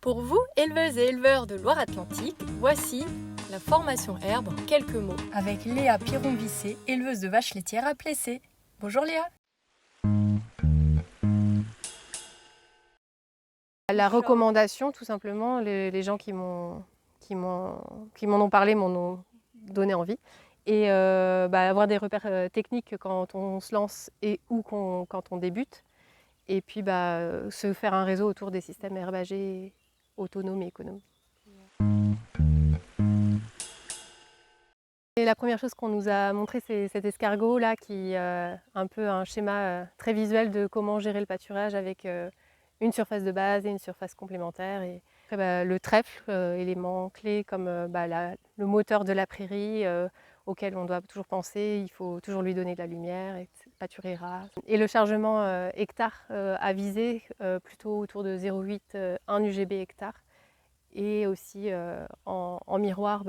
Pour vous, éleveuses et éleveurs de Loire-Atlantique, voici la formation herbe en quelques mots. Avec Léa Piron-Vissé, éleveuse de vaches laitières à Plessé. Bonjour Léa. La recommandation, tout simplement, les gens qui m'en ont parlé m'en ont donné envie. Et avoir des repères techniques quand on se lance ou quand on débute. Et puis se faire un réseau autour des systèmes herbagers autonomes et économes. Et la première chose qu'on nous a montré, c'est cet escargot là qui un peu un schéma très visuel de comment gérer le pâturage avec une surface de base et une surface complémentaire. Et après, le trèfle, élément clé comme le moteur de la prairie auquel on doit toujours penser, il faut toujours lui donner de la lumière, et pâturer rare. Et le chargement hectare à viser plutôt autour de 0,8 1 UGB hectare. Et aussi en miroir,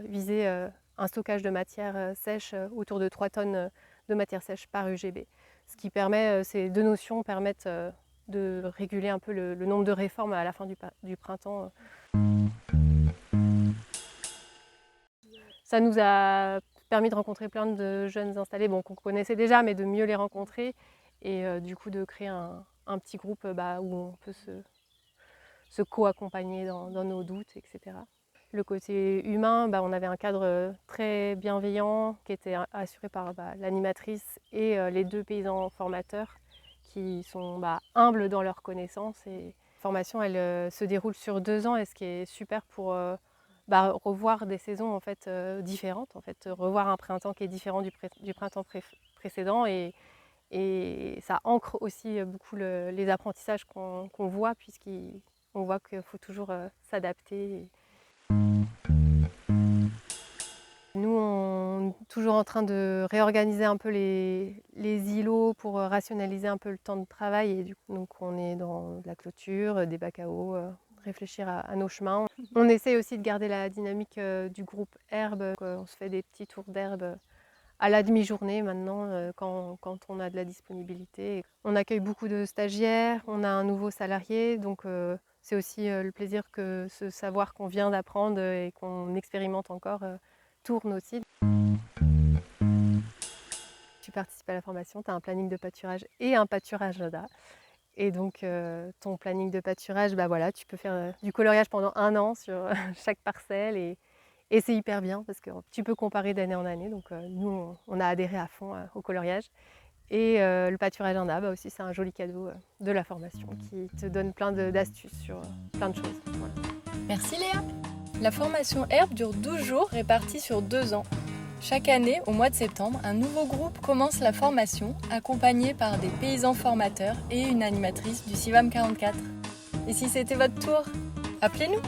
viser un stockage de matière sèche autour de 3 tonnes de matière sèche par UGB. Ce qui permet, ces deux notions permettent de réguler un peu le nombre de réformes à la fin du printemps. Ça nous a permis de rencontrer plein de jeunes installés qu'on connaissait déjà, mais de mieux les rencontrer et du coup de créer un petit groupe où on peut se co-accompagner dans nos doutes, etc. Le côté humain, on avait un cadre très bienveillant qui était assuré par l'animatrice et les 2 paysans formateurs qui sont humbles dans leurs connaissances. Et la formation, elle se déroule sur 2 ans, et ce qui est super pour revoir des saisons en fait, différentes, revoir un printemps qui est différent du printemps précédent. Et ça ancre aussi beaucoup les apprentissages qu'on voit, puisqu'on voit qu'il faut toujours s'adapter. Nous, on est toujours en train de réorganiser un peu les îlots pour rationaliser un peu le temps de travail. Et donc on est dans la clôture, des bacs à eau, réfléchir à nos chemins. On essaie aussi de garder la dynamique du groupe herbe. On se fait des petits tours d'herbe à la demi-journée maintenant, quand on a de la disponibilité. On accueille beaucoup de stagiaires, on a un nouveau salarié, donc c'est aussi le plaisir que ce savoir qu'on vient d'apprendre et qu'on expérimente encore tourne aussi. Tu participes à la formation, tu as un planning de pâturage et un pâturage agenda. Et donc ton planning de pâturage, tu peux faire du coloriage pendant 1 an sur chaque parcelle. Et c'est hyper bien parce que tu peux comparer d'année en année. Donc nous, on a adhéré à fond au coloriage. Et le pâturage agenda, aussi, c'est un joli cadeau de la formation qui te donne plein d'astuces sur plein de choses. Voilà. Merci Léa. La formation herbe dure 12 jours répartis sur 2 ans. Chaque année, au mois de septembre, un nouveau groupe commence la formation, accompagné par des paysans formateurs et une animatrice du CIVAM 44. Et si c'était votre tour, appelez-nous!